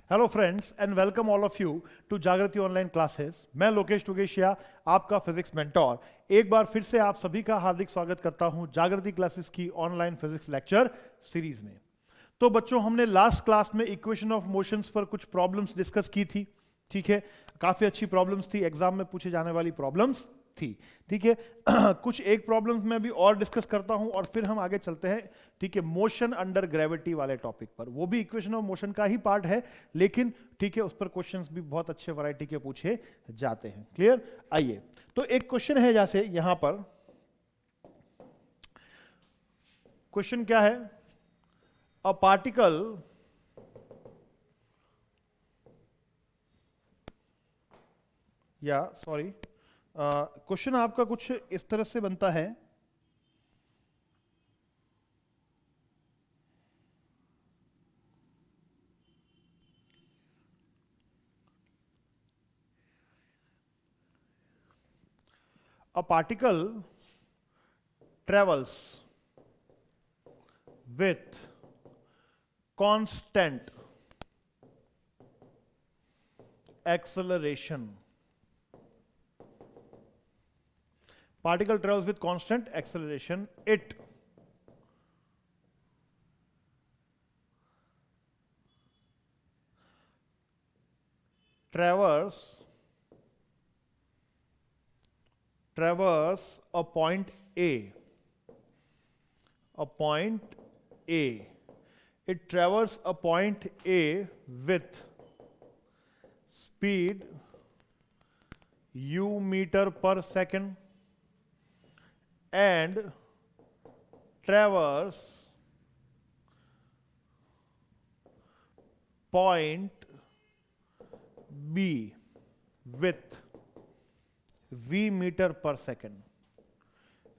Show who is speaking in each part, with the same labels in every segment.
Speaker 1: Hello friends and welcome all of you to Jagriti online classes. मैं लोकेश टुगेशिया, आपका physics mentor, एक बार फिर से आप सभी का हार्दिक स्वागत करता हूं जागृति क्लासेस की ऑनलाइन फिजिक्स लेक्चर सीरीज में। तो बच्चों, हमने लास्ट क्लास में इक्वेशन ऑफ मोशंस पर कुछ प्रॉब्लम्स डिस्कस की थी। ठीक है, काफी अच्छी प्रॉब्लम्स थी, एग्जाम में पूछे जाने वाली प्रॉब्लम्स थी। ठीक है कुछ एक प्रॉब्लम्स में भी और डिस्कस करता हूं और फिर हम आगे चलते हैं। ठीक है, मोशन अंडर ग्रेविटी वाले टॉपिक पर, वो भी इक्वेशन ऑफ मोशन का ही पार्ट है, लेकिन ठीक है उस पर क्वेश्चंस भी बहुत अच्छे वैरायटी के पूछे जाते हैं। क्लियर? आइए, तो एक क्वेश्चन है, जैसे यहां पर क्वेश्चन क्या है, अ पार्टिकल या सॉरी क्वेश्चन आपका कुछ इस तरह से बनता है। A particle travels with constant acceleration. Particle travels with constant acceleration. It traverse a point A. A point A. It traverses a point A with speed u meter per second and traverse point B with v meter per second.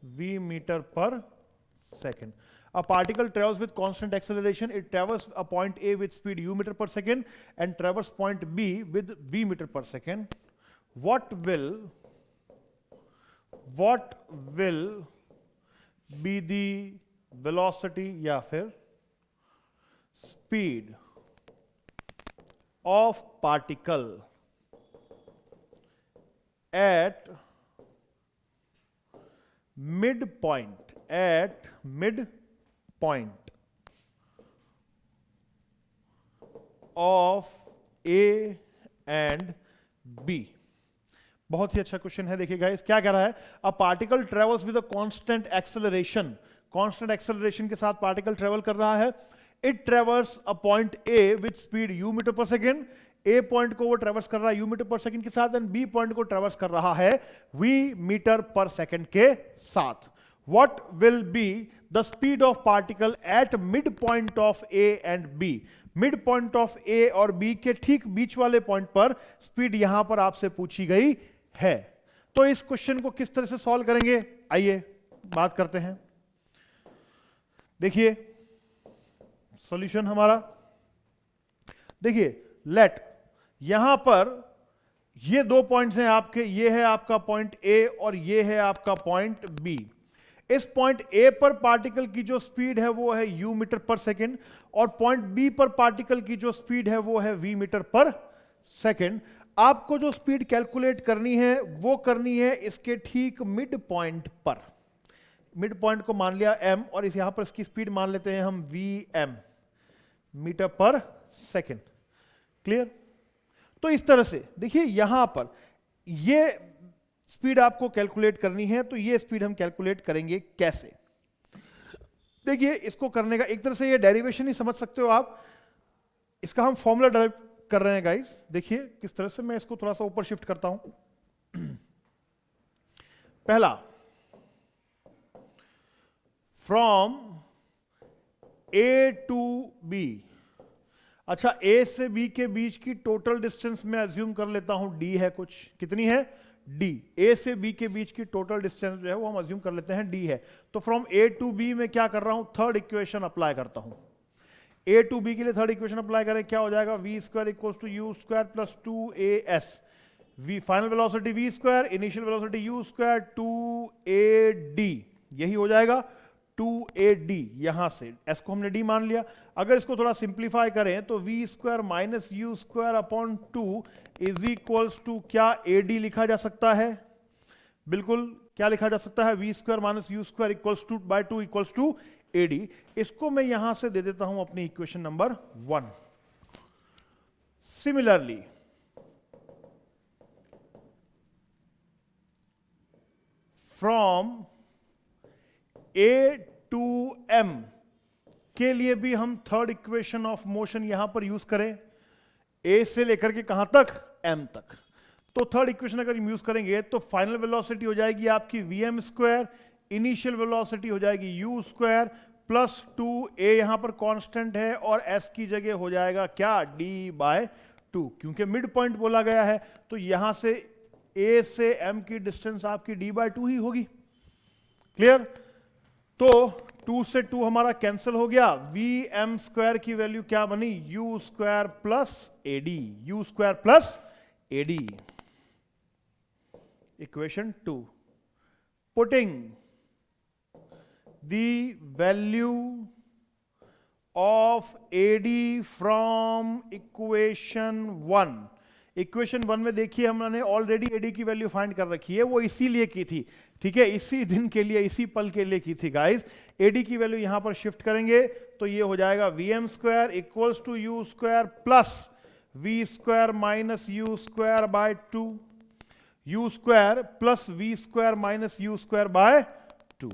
Speaker 1: V meter per second. A particle travels with constant acceleration. It traverses a point A with speed u meter per second and traverses point B with v meter per second. What will be the velocity या फिर speed of particle at midpoint of A and B? बहुत ही अच्छा question है। देखिए guys, क्या कह रहा है, a particle travels with a constant acceleration. Constant acceleration के साथ पार्टिकल ट्रेवल कर रहा है। It traverses a point A with speed u metre per second. A point को वो ट्रेवर्स कर रहा है u मीटर पर सेकेंड के साथ, एंड बी पॉइंट को ट्रेवर्स कर रहा है v मीटर पर सेकेंड के साथ। What will be the speed of particle at midpoint of A and B? Mid point of A और बी के ठीक बीच वाले पॉइंट पर स्पीड यहां पर आपसे पूछी गई है। तो इस क्वेश्चन को किस तरह से सॉल्व करेंगे, आइए बात करते हैं। देखिए सॉल्यूशन हमारा, देखिए लेट यहां पर ये दो पॉइंट्स हैं आपके, ये है आपका पॉइंट ए और ये है आपका पॉइंट बी। इस पॉइंट ए पर पार्टिकल की जो स्पीड है वो है u मीटर पर सेकेंड, और पॉइंट बी पर पार्टिकल की जो स्पीड है वो है v मीटर पर सेकेंड। आपको जो स्पीड कैलकुलेट करनी है वो करनी है इसके ठीक मिड पॉइंट पर। मिड पॉइंट को मान लिया m, और इस यहां पर इसकी स्पीड मान लेते हैं हम vm metre per second. Clear? तो इस तरह से देखिए, यहां पर ये स्पीड आपको कैलकुलेट करनी है, तो ये स्पीड हम कैलकुलेट करेंगे कैसे। देखिए, इसको करने का एक तरह से ये डेरिवेशन ही समझ सकते हो आप, इसका हम फॉर्मूला डेराइव कर रहे हैं गाइस। देखिए किस तरह से, मैं इसको थोड़ा सा ऊपर शिफ्ट करता हूं। पहला, फ्रॉम ए टू बी। अच्छा, ए से बी के बीच की टोटल डिस्टेंस मैं अज्यूम कर लेता हूं d है कुछ, कितनी है d। ए से बी के बीच की टोटल डिस्टेंस जो है वो हम अज्यूम कर लेते हैं d है। तो फ्रॉम ए टू बी में क्या कर रहा हूं, थर्ड इक्वेशन अप्लाई करता हूं। ए टू बी के लिए थर्ड इक्वेशन अप्लाई करें, क्या हो जाएगा, v square equals to u square plus 2as। V final velocity v square, initial velocity u square 2ad, यही हो जाएगा। 2AD, यहां से s को हमने d मान लिया। अगर इसको थोड़ा सिंप्लीफाई करें तो v square minus u square upon 2 is equals to क्या AD लिखा जा सकता है? बिल्कुल, क्या लिखा जा सकता है? v square minus u square equals to by 2 equals to AD। इसको मैं यहां से दे देता हूं अपनी equation number 1। Similarly from A to M के लिए भी हम थर्ड इक्वेशन ऑफ मोशन यहां पर यूज करें, A से लेकर के कहां तक? M तक। तो थर्ड इक्वेशन अगर हम यूज करेंगे तो फाइनल वेलोसिटी हो जाएगी आपकी vm स्क्वायर, इनिशियल वेलोसिटी हो जाएगी u स्क्वायर प्लस 2a, यहां पर कांस्टेंट है, और s की जगह हो जाएगा क्या? d बाय 2, क्योंकि मिड पॉइंट बोला गया है तो यहां से a से m की डिस्टेंस आपकी d बाय 2 ही होगी। क्लियर? तो 2 से 2 हमारा कैंसिल हो गया, vm स्क्वायर की वैल्यू क्या बनी? u square plus ad, u square plus ad। Equation 2, putting the value of AD from equation 1। Equation 1 में देखिए हमने ऑलरेडी AD की वैल्यू फाइंड कर रखी है, वो इसीलिए की थी, ठीक है, इसी दिन के लिए, इसी पल के लिए की थी गाइस। AD की वैल्यू यहां पर शिफ्ट करेंगे तो ये हो जाएगा vm square equals to u square plus v square minus u square by 2, u square plus v square minus u square by 2।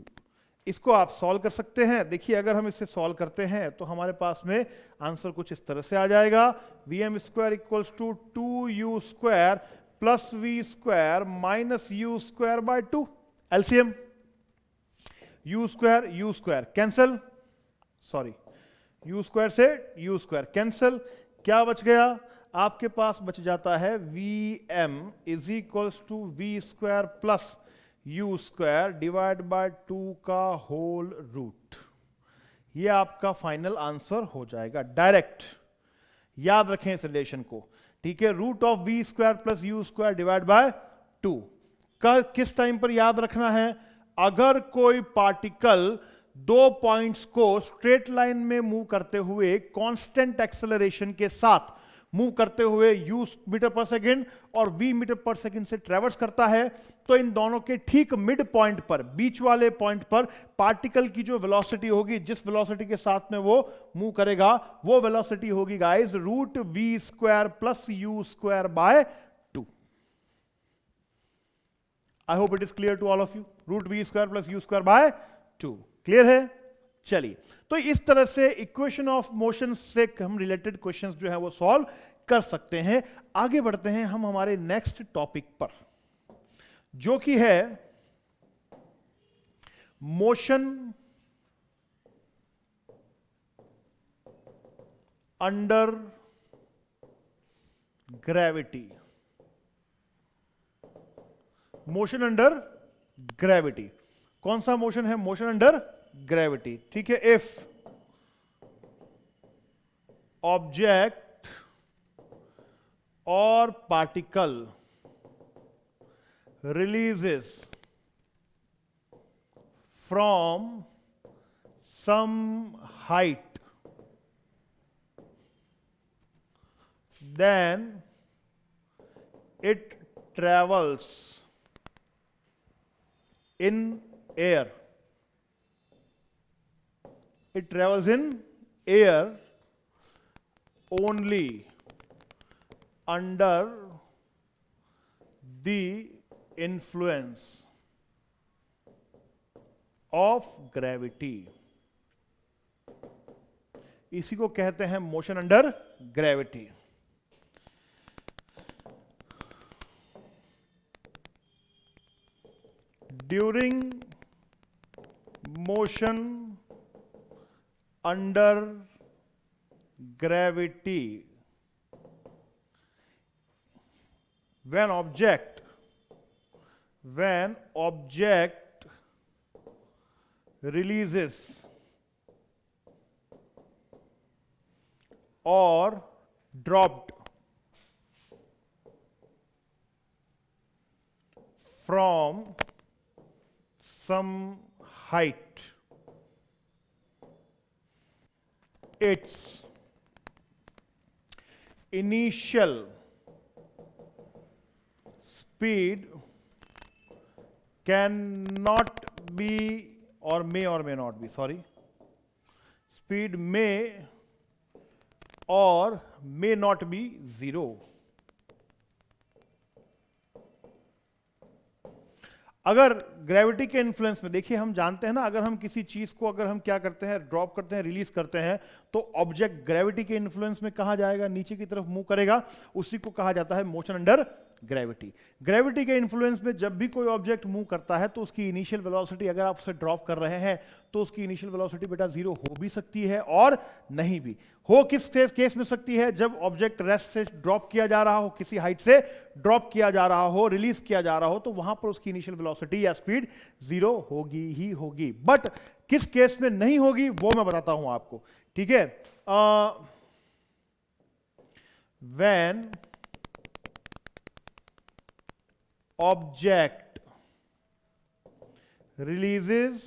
Speaker 1: इसको आप सॉल्व कर सकते हैं। देखिए अगर हम इसे सॉल्व करते हैं तो हमारे पास में आंसर कुछ इस तरह से आ जाएगा, vm square equals to 2u square plus v square minus u square by 2। LCM u square cancel, sorry u square से u स्क्वायर कैंसिल, क्या बच गया? आपके पास बच जाता है vm is equals to v square plus u square divide by 2 का होल रूट। ये आपका फाइनल आंसर हो जाएगा डायरेक्ट। याद रखें इस रिलेशन को, ठीक है, root of v square plus u square divide by 2 का किस टाइम पर याद रखना है? अगर कोई पार्टिकल दो पॉइंट्स को स्ट्रेट लाइन में मूव करते हुए कांस्टेंट एक्सेलरेशन के साथ मूव करते हुए u मीटर पर सेकेंड और v मीटर पर सेकेंड से ट्रेवर्स करता है, तो इन दोनों के ठीक मिड पॉइंट पर, बीच वाले पॉइंट पर पार्टिकल की जो वेलोसिटी होगी, जिस वेलोसिटी के साथ में वो मूव करेगा, वो वेलोसिटी होगी guys root v square plus u square by 2। I hope it is clear to all of you. Root v square plus u square by 2। Clear है? चलिए, तो इस तरह से इक्वेशन ऑफ मोशन से हम रिलेटेड क्वेश्चंस जो है वो सॉल्व कर सकते हैं। आगे बढ़ते हैं हम हमारे नेक्स्ट टॉपिक पर, जो कि है motion under gravity. Motion under gravity कौन सा मोशन है? मोशन अंडर ग्रेविटी, ठीक है। इफ ऑब्जेक्ट और particle releases from some height, then it travels in air. It travels in air only under the influence of gravity। इसी को कहते हैं motion under gravity. During motion under gravity, when object releases or dropped from some height, its initial speed cannot be or may not be, sorry, speed may or may not be 0. अगर gravity के influence में, देखिए हम जानते हैं ना, अगर हम किसी चीज को अगर हम क्या करते हैं, ड्रॉप करते हैं, रिलीज करते हैं, तो ऑब्जेक्ट ग्रेविटी के इन्फ्लुएंस में कहां जाएगा, नीचे की तरफ मूव करेगा, उसी को कहा जाता है मोशन अंडर ग्रेविटी। ग्रेविटी के इन्फ्लुएंस में जब भी कोई ऑब्जेक्ट मूव करता है तो उसकी इनिशियल वेलोसिटी, अगर आप उसे ड्रॉप कर रहे हैं तो उसकी इनिशियल वेलोसिटी बेटा 0 हो भी सकती है और नहीं भी। हो किस केस में सकती है, जब ऑब्जेक्ट रेस्ट से ड्रॉप किया जा रहा हो, किसी हाइट से ड्रॉप किया जा रहा हो, रिलीज किया जा रहा हो, तो वहां पर उसकी इनिशियल वेलोसिटी या स्पीड 0 होगी ही होगी। बट किस केस में नहीं होगी वो मैं बताता हूं आपको, ठीक है। When object releases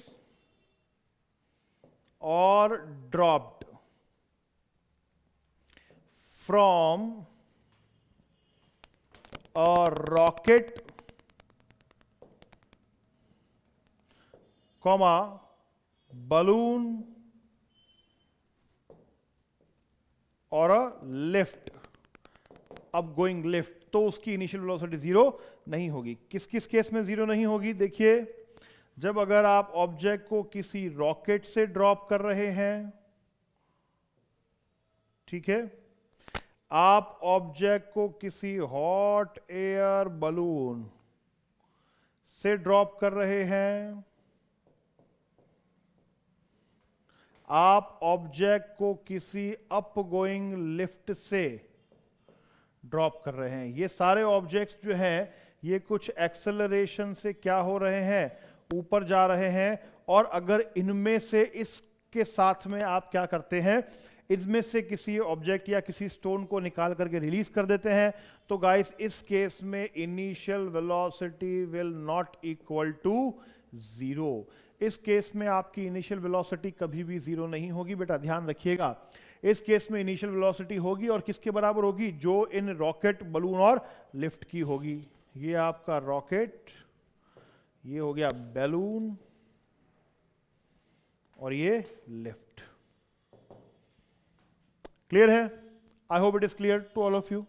Speaker 1: or dropped from a rocket, comma, balloon or a lift, अपगोइंग lift, तो उसकी इनिशियल वेलोसिटी 0 नहीं होगी। किस किस केस में 0 नहीं होगी, देखिए, जब अगर आप ऑब्जेक्ट को किसी रॉकेट से ड्रॉप कर रहे हैं, ठीक है, आप ऑब्जेक्ट को किसी हॉट एयर बलून से ड्रॉप कर रहे हैं, आप ऑब्जेक्ट को किसी अपगोइंग लिफ्ट से ड्रॉप कर रहे हैं, ये सारे ऑब्जेक्ट्स जो हैं ये कुछ एक्सेलरेशन से क्या हो रहे हैं, ऊपर जा रहे हैं। और अगर इनमें से, इसके साथ में आप क्या करते हैं, इनमें से किसी ऑब्जेक्ट या किसी स्टोन को निकाल करके रिलीज कर देते हैं, तो गाइस इस केस में initial velocity will not equal to 0। इस केस में आपकी इनिशियल वेलोसिटी कभी भी 0 नहीं होगी बेटा, ध्यान रखिएगा। इस केस में इनिशियल वेलोसिटी होगी और किसके बराबर होगी, जो इन रॉकेट, बलून और लिफ्ट की होगी। ये आपका रॉकेट, ये हो गया बैलून और ये लिफ्ट। क्लियर है? I hope it is clear to all of you.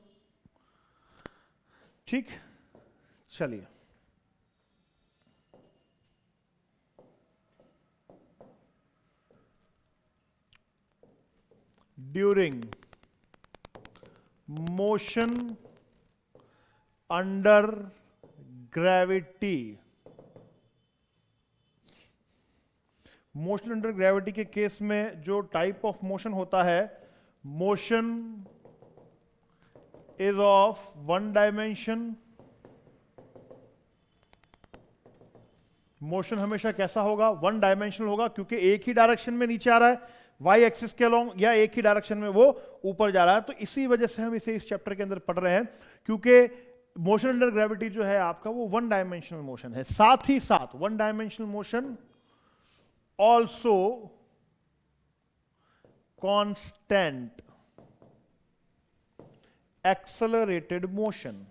Speaker 1: ठीक, चलिए during motion under gravity, motion under gravity के केस में जो टाइप ऑफ मोशन होता है, motion is of one dimension. Motion हमेशा कैसा होगा, वन डायमेंशनल होगा, क्योंकि एक ही डायरेक्शन में नीचे आ रहा है, वाई एक्सिस के अलोंग, या एक ही डायरेक्शन में वो ऊपर जा रहा है। तो इसी वजह से हम इसे इस चैप्टर के अंदर पढ़ रहे हैं, क्योंकि मोशन अंडर ग्रेविटी जो है आपका वो वन डायमेंशनल मोशन है। साथ ही साथ one dimensional motion also constant accelerated motion,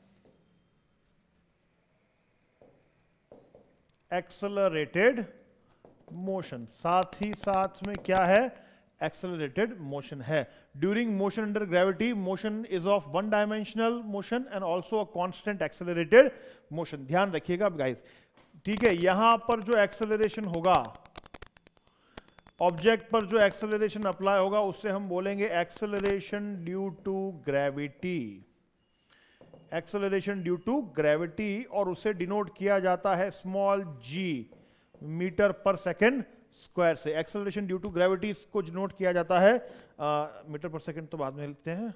Speaker 1: accelerated motion, साथ ही साथ में क्या है, एक्सेलरेटेड मोशन है। During motion under gravity, motion is of one dimensional motion and also a constant accelerated motion. ध्यान रखिएगा गाइस, ठीक है। यहां पर जो एक्सेलरेशन होगा, ऑब्जेक्ट पर जो एक्सेलरेशन अप्लाई होगा, उससे हम बोलेंगे acceleration due to gravity, acceleration due to gravity, और उसे डिनोट किया जाता है small g, metre per second square से। एक्सेलरेशन ड्यू टू ग्रेविटी को डिनोट किया जाता है, मीटर पर सेकेंड तो बाद में लिखते हैं,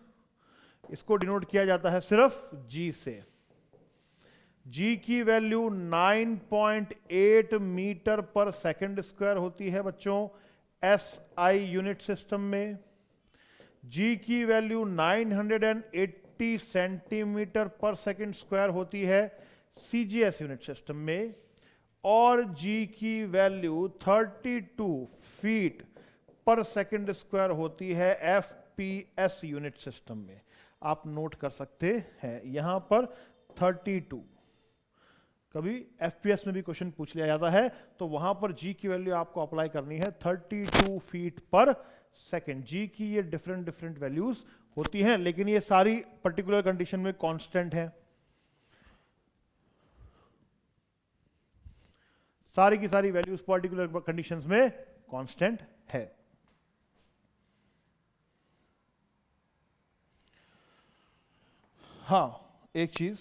Speaker 1: इसको डिनोट किया जाता है सिर्फ g से। g की value 9.8 metre per second square होती है बच्चों SI यूनिट सिस्टम में। g की वैल्यू 980 सेंटीमीटर पर सेकेंड स्क्वायर होती है CGS यूनिट सिस्टम में, और g की वैल्यू 32 फीट पर सेकंड स्क्वायर होती है FPS यूनिट सिस्टम में। आप नोट कर सकते हैं यहां पर 32, कभी FPS में भी क्वेश्चन पूछ लिया जाता है तो वहां पर G की वैल्यू आपको अप्लाई करनी है 32 फीट पर सेकंड। G की ये डिफरेंट वैल्यूज होती हैं, लेकिन ये सारी पर्टिकुलर कंडीशन में कांस्टेंट है, सारी की सारी वैल्यूज पर्टिकुलर कंडीशंस में कांस्टेंट है। हाँ, एक चीज,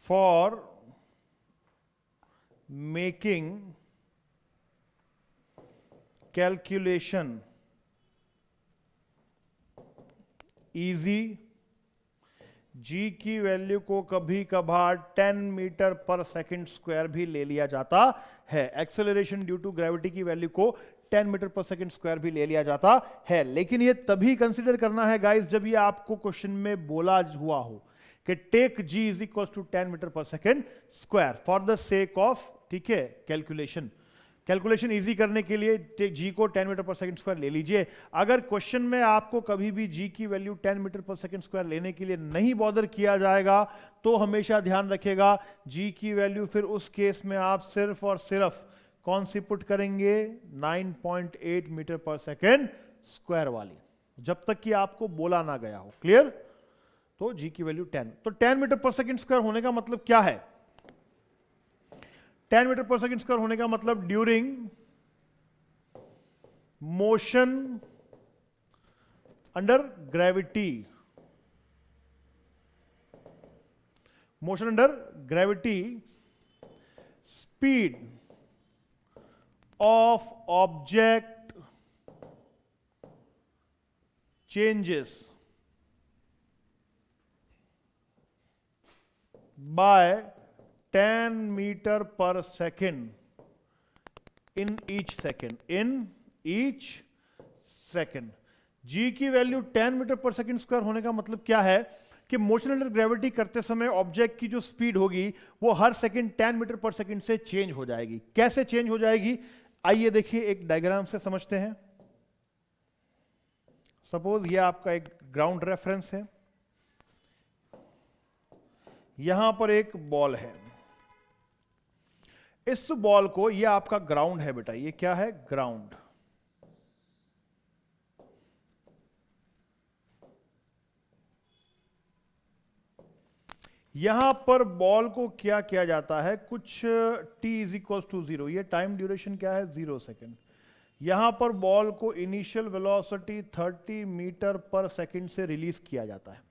Speaker 1: for making calculation easy, G की वैल्यू को कभी कभार 10 मीटर पर सेकंड स्क्वायर भी ले लिया जाता है। एक्सेलरेशन ड्यू टू ग्रेविटी की वैल्यू को 10 मीटर पर सेकंड स्क्वायर भी ले लिया जाता है, लेकिन ये तभी कंसीडर करना है गाइस जब ये आपको क्वेश्चन में बोला हुआ हो कि take G is equal to 10 metre per second square for the sake of, ठीक है, कैलकुलेशन इजी करने के लिए G को 10 मीटर पर सेकंड स्क्वायर ले लीजिए। अगर क्वेश्चन में आपको कभी भी G की value 10 metre per second square लेने के लिए नहीं बॉदर किया जाएगा तो हमेशा ध्यान रखिएगा G की वैल्यू फिर उस केस में आप सिर्फ और सिर्फ कौन सी पुट करेंगे, 9.8 मीटर पर सेकंड स्क्वायर वाली, जब तक कि आपको बोला ना गया हो। क्लियर? तो G की वैल्यू 10, तो 10 मीटर पर सेकंड स्क्वायर होने का मतलब क्या है? 10 मीटर पर सेकंड स्क्वायर होने का मतलब during motion under gravity, speed of object changes by 10 metre per second in each second. G की value 10 metre per second square होने का मतलब क्या है कि मोशन अंडर ग्रेविटी करते समय ऑब्जेक्ट की जो स्पीड होगी वो हर सेकंड 10 मीटर पर सेकंड से चेंज हो जाएगी। कैसे चेंज हो जाएगी, आइए देखिए एक डायग्राम से समझते हैं। सपोज ये आपका एक ग्राउंड रेफरेंस है, यहां पर एक बॉल है, इस बॉल को, ये आपका ग्राउंड है बेटा, ये क्या है, ग्राउंड। यहां पर बॉल को क्या किया जाता है, कुछ t इज इक्वल टू 0, ये टाइम ड्यूरेशन क्या है, 0 सेकेंड। यहां पर बॉल को initial velocity 30 metre per second से रिलीज किया जाता है।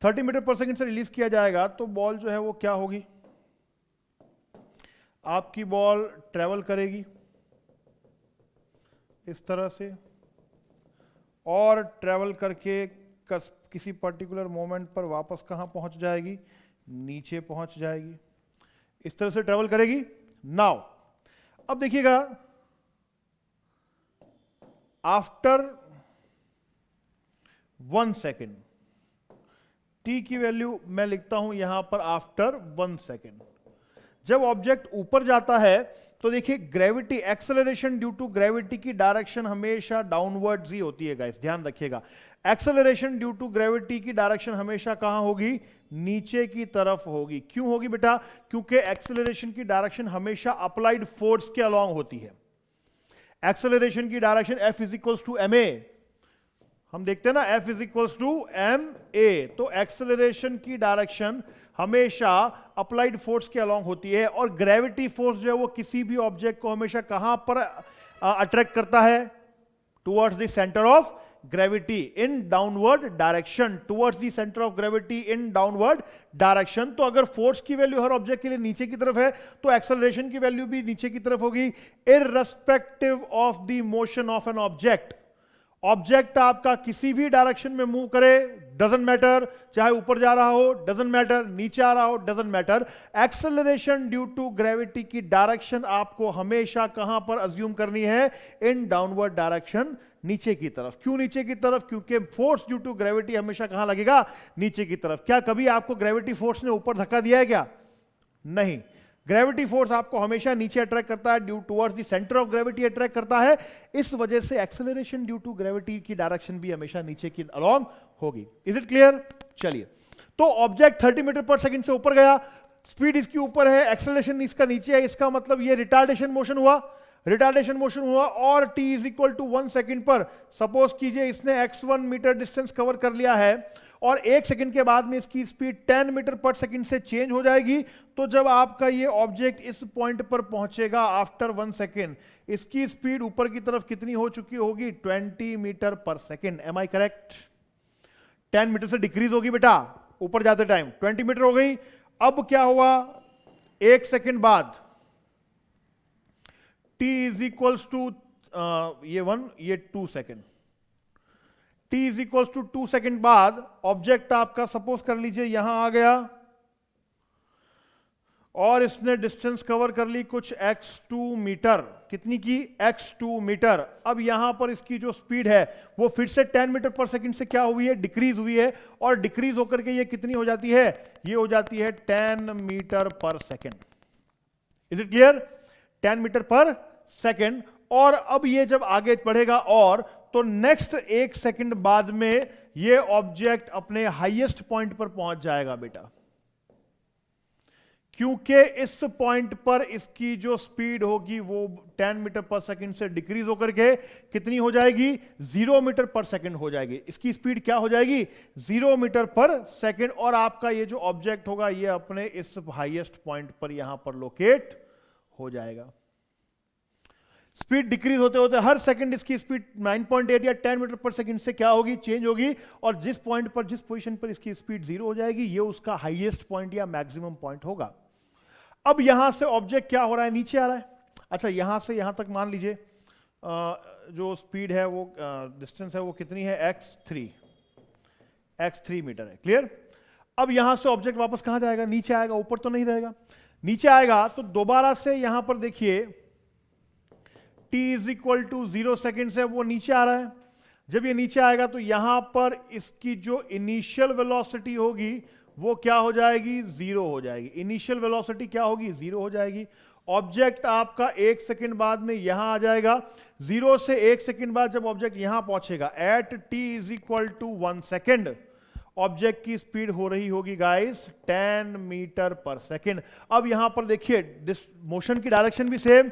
Speaker 1: 30 मीटर पर सेकेंड से रिलीज किया जाएगा तो बॉल जो है वो क्या होगी, आपकी बॉल ट्रेवल करेगी इस तरह से और ट्रेवल करके किसी पर्टिकुलर मोमेंट पर वापस कहां पहुंच जाएगी, नीचे पहुंच जाएगी, इस तरह से ट्रेवल करेगी। नाउ अब देखिएगा, आफ्टर 1 सेकेंड, t की वैल्यू मैं लिखता हूं यहां पर आफ्टर 1 सेकेंड। जब ऑब्जेक्ट ऊपर जाता है तो देखिए gravity, acceleration due to gravity की डायरेक्शन हमेशा डाउनवर्ड्स ही होती है गाइस, ध्यान रखिएगा। एक्सेलरेशन ड्यू टू ग्रेविटी की डायरेक्शन हमेशा कहां होगी, नीचे की तरफ होगी। क्यों होगी बेटा, क्योंकि एक्सेलरेशन की डायरेक्शन हमेशा अप्लाइड फोर्स के अलोंग होती है। एक्सेलरेशन की direction F is equals to ma, हम देखते हैं ना, F is equals to ma, तो एक्सेलरेशन की डायरेक्शन हमेशा अप्लाइड फोर्स के अलोंग होती है और ग्रेविटी फोर्स जो है वो किसी भी ऑब्जेक्ट को हमेशा कहां पर अट्रैक्ट करता है, towards the centre of gravity in downward direction, towards the centre of gravity in downward direction. तो अगर फोर्स की वैल्यू हर ऑब्जेक्ट के लिए नीचे की तरफ है तो एक्सेलरेशन की वैल्यू भी नीचे की तरफ होगी, irrespective of the motion of an object. Object आपका किसी भी डायरेक्शन में मूव करे, डजंट मैटर, चाहे ऊपर जा रहा हो डजंट मैटर, नीचे आ रहा हो doesn't matter, acceleration due to gravity की डायरेक्शन आपको हमेशा कहां पर अज्यूम करनी है, इन डाउनवर्ड डायरेक्शन, नीचे की तरफ। क्यों नीचे की तरफ, क्योंकि फोर्स ड्यू टू ग्रेविटी हमेशा कहां लगेगा, नीचे की तरफ। क्या कभी आपको ग्रेविटी फोर्स ने ऊपर धक्का दिया है क्या, नहीं। ग्रेविटी फोर्स आपको हमेशा नीचे अट्रैक्ट करता है, due towards the centre of gravity attract करता है। इस वजह से एक्सेलरेशन ड्यू टू ग्रेविटी की डायरेक्शन भी हमेशा नीचे की अलोंग होगी। Is it clear? चलिए, तो ऑब्जेक्ट 30 मीटर पर सेकंड से ऊपर गया, स्पीड इसकी ऊपर है, एक्सेलरेशन इसका नीचे है, इसका मतलब ये रिटार्डेशन मोशन हुआ, रिटार्डेशन मोशन हुआ, और t is equal to 1 second पर सपोज कीजिए इसने x1 मीटर डिस्टेंस कवर कर लिया है, और 1 सेकंड के बाद में इसकी स्पीड 10 मीटर पर सेकंड से चेंज हो जाएगी। तो जब आपका ये ऑब्जेक्ट इस पॉइंट पर पहुंचेगा आफ्टर 1 सेकंड, इसकी स्पीड ऊपर की तरफ कितनी हो चुकी होगी? 20 metre per second. Am I correct? 10 metre से डिक्रीज होगी बेटा ऊपर जाते टाइम, 20 मीटर हो गई। अब क्या हुआ? 1 सेकंड बाद t इज इक्वल्स टू ये 1 ये 2 second, t is equals to 2 second बाद ऑब्जेक्ट आपका सपोज कर लीजिए यहां आ गया, और इसने डिस्टेंस कवर कर ली कुछ x2 मीटर। कितनी की? x2 metre. अब यहां पर इसकी जो स्पीड है वो फिर से 10 मीटर पर सेकंड से क्या हुई है? डिक्रीज हुई है, और डिक्रीज होकर के ये कितनी हो जाती है? ये हो जाती है 10 metre per second. Is it clear? 10 metre per second. और अब ये जब आगे बढ़ेगा और तो नेक्स्ट 1 सेकंड बाद में ये ऑब्जेक्ट अपने हाईएस्ट पॉइंट पर पहुंच जाएगा बेटा, क्योंकि इस पॉइंट पर इसकी जो स्पीड होगी वो 10 मीटर पर सेकंड से डिक्रीज होकर के कितनी हो जाएगी? 0 मीटर पर सेकंड हो जाएगी। इसकी स्पीड क्या हो जाएगी? 0 मीटर पर सेकंड। और आपका ये जो ऑब्जेक्ट होगा ये अपने इस हाईएस्ट पॉइंट पर यहां पर लोकेट हो जाएगा। स्पीड डिक्रीज होते होते हर सेकंड इसकी स्पीड 9.8 या 10 मीटर पर सेकंड से क्या होगी? चेंज होगी, और जिस पॉइंट पर, जिस पोजीशन पर इसकी स्पीड 0 हो जाएगी, ये उसका हाईएस्ट पॉइंट या मैक्सिमम पॉइंट होगा। अब यहां से ऑब्जेक्ट क्या हो रहा है? नीचे आ रहा है। अच्छा, यहां से यहां तक मान लीजिए जो स्पीड है वो डिस्टेंस है वो कितनी है? x3 मीटर है। क्लियर? अब यहां से ऑब्जेक्ट वापस कहां जाएगा? नीचे आएगा, ऊपर तो नहीं रहेगा। नीचे आएगा तो दोबारा से यहां पर देखिए t is equal to 0 second से वो नीचे आ रहा है। जब ये नीचे आएगा तो यहां पर इसकी जो इनिशियल वेलोसिटी होगी वो क्या हो जाएगी? 0 हो जाएगी। इनिशियल वेलोसिटी क्या होगी? 0 हो जाएगी। ऑब्जेक्ट आपका 1 सेकंड बाद में यहां आ जाएगा। 0 से 1 सेकंड बाद जब ऑब्जेक्ट यहां पहुंचेगा at t is equal to 1 second, object की स्पीड हो रही होगी गाइस 10 मीटर पर सेकेंड। अब यहां पर देखिए मोशन की डायरेक्शन भी same,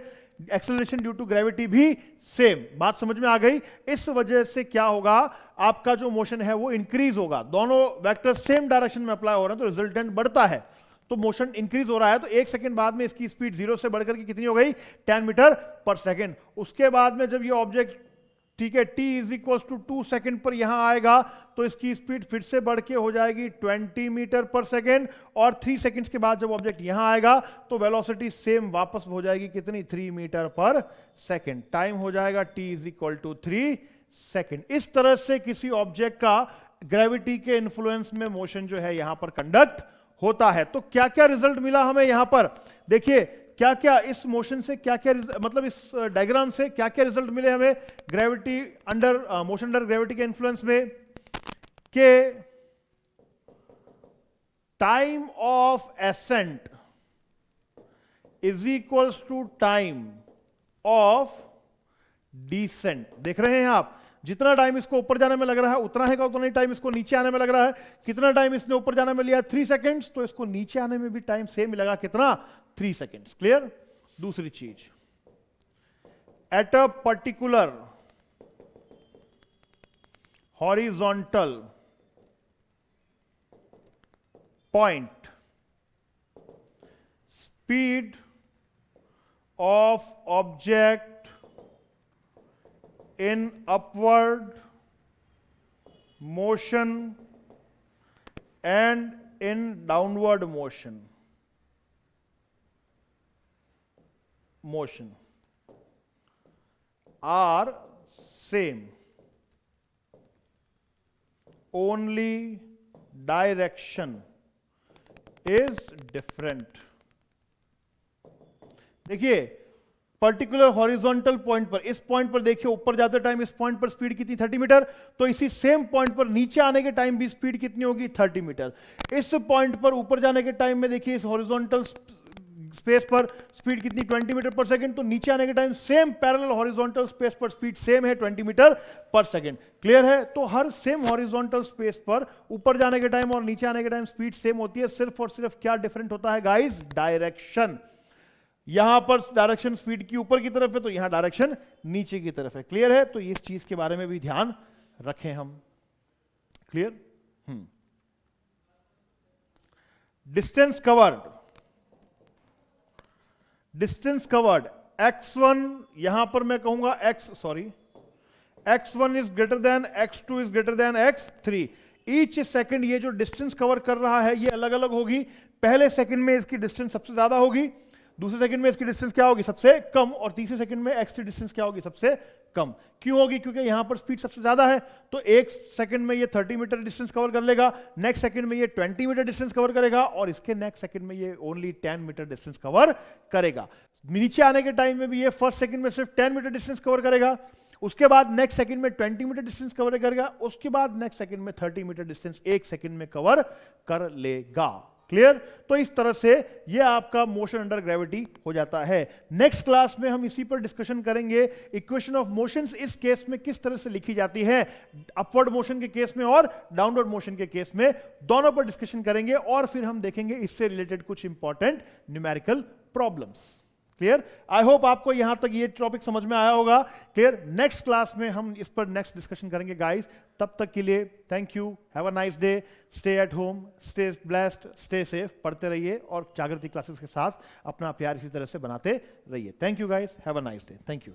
Speaker 1: acceleration due to gravity भी सेम। बात समझ में आ गई? इस वजह से क्या होगा? आपका जो मोशन है वो इंक्रीज होगा। दोनों वेक्टर सेम डायरेक्शन में अप्लाई हो रहे हैं तो रिजल्टेंट बढ़ता है, तो मोशन इंक्रीज हो रहा है। तो 1 सेकंड बाद में इसकी स्पीड 0 से बढ़कर के कितनी हो गई? 10 मीटर पर सेकंड। उसके बाद में जब ये ऑब्जेक्ट, ठीक है, t is equal to 2 second पर यहां आएगा तो इसकी स्पीड फिर से बढ़ के हो जाएगी 20 मीटर पर सेकंड, और 3 सेकंड्स के बाद जब ऑब्जेक्ट यहां आएगा तो वेलोसिटी सेम वापस हो जाएगी कितनी? 3 मीटर पर सेकंड। टाइम हो जाएगा t is equal to 3 second. इस तरह से किसी ऑब्जेक्ट का ग्रेविटी के इन्फ्लुएंस में मोशन जो है यहां पर कंडक्ट होता है। तो क्या क्या रिजल्ट मिला हमें यहां पर? देखिए क्या क्या इस मोशन से, क्या क्या मतलब इस डायग्राम से क्या क्या रिजल्ट मिले हमें gravity under motion under gravity के इन्फ्लुएंस में, कि time of ascent is equals to time of descent. देख रहे हैं आप, जितना टाइम इसको ऊपर जाने में लग रहा है उतना है का उतना ही टाइम इसको नीचे आने में लग रहा है। कितना टाइम इसने ऊपर जाने में लिया? 3 सेकंड्स, तो इसको नीचे आने में भी टाइम सेम लगा, कितना? 3 सेकंड्स। क्लियर? दूसरी चीज, at a particular horizontal point speed of object in upward motion and in downward motion are same, only direction is different। देखिए पर्टिकुलर हॉरिजॉन्टल पॉइंट पर, इस पॉइंट पर देखिए ऊपर जाते टाइम इस पॉइंट पर स्पीड कितनी? 30 मीटर। तो इसी सेम पॉइंट पर नीचे आने के टाइम भी स्पीड कितनी होगी? 30 मीटर। इस पॉइंट पर ऊपर जाने के टाइम में देखिए इस हॉरिजॉन्टल स्पेस पर स्पीड कितनी 20 मीटर पर सेकंड, तो नीचे आने के time same parallel horizontal space पर स्पीड सेम है 20 मीटर पर सेकंड। क्लियर है? तो हर सेम हॉरिजॉन्टल स्पेस पर ऊपर जाने के टाइम और नीचे आने के टाइम स्पीड सेम होती है, सिर्फ और सिर्फ क्या डिफरेंट होता है गाइस? डायरेक्शन। यहां पर डायरेक्शन स्पीड की ऊपर की तरफ है, तो यहां डायरेक्शन नीचे की तरफ है। क्लियर है? तो इस चीज के बारे में भी ध्यान रखें हम। Clear? Distance covered, distance covered x1, यहां पर मैं कहूंगा x1 is greater than x2 is greater than x3। Each second ये जो डिस्टेंस कवर कर रहा है ये अलग अलग होगी। पहले सेकंड में इसकी डिस्टेंस सबसे ज्यादा होगी, दूसरे सेकंड में इसकी डिस्टेंस क्या होगी? सबसे कम, और तीसरे सेकंड में x3 डिस्टेंस क्या होगी? सबसे कम। क्यों होगी? क्योंकि यहां पर स्पीड सबसे ज्यादा है, तो एक सेकंड में ये 30 मीटर डिस्टेंस कवर कर लेगा, नेक्स्ट सेकंड में ये 20 मीटर डिस्टेंस कवर करेगा, और इसके नेक्स्ट सेकंड में ये ओनली 10 मीटर डिस्टेंस कवर करेगा। नीचे आने के टाइम में भी ये फर्स्ट सेकंड में सिर्फ 10 मीटर डिस्टेंस कवर करेगा, उसके बाद नेक्स्ट सेकंड में 20 मीटर डिस्टेंस कवर करेगा, उसके बाद नेक्स्ट सेकंड में 30 मीटर डिस्टेंस एक सेकंड में कवर कर लेगा। क्लियर? तो इस तरह से ये आपका मोशन अंडर ग्रेविटी हो जाता है। नेक्स्ट क्लास में हम इसी पर डिस्कशन करेंगे, इक्वेशन ऑफ मोशंस इस केस में किस तरह से लिखी जाती है, अपवर्ड मोशन के केस में और डाउनवर्ड मोशन के केस में, दोनों पर डिस्कशन करेंगे, और फिर हम देखेंगे इससे रिलेटेड कुछ important numerical problems. Clear? I hope आपको यहां तक ये टॉपिक समझ में आया होगा। क्लियर? नेक्स्ट क्लास में हम इस पर नेक्स्ट डिस्कशन करेंगे गाइस। तब तक के लिए thank you, have a nice day, stay at home, stay blessed, stay safe, पढ़ते रहिए और जागृति क्लासेस के साथ अपना प्यार इसी तरह से बनाते रहिए। Thank you guys, have a nice day, thank you.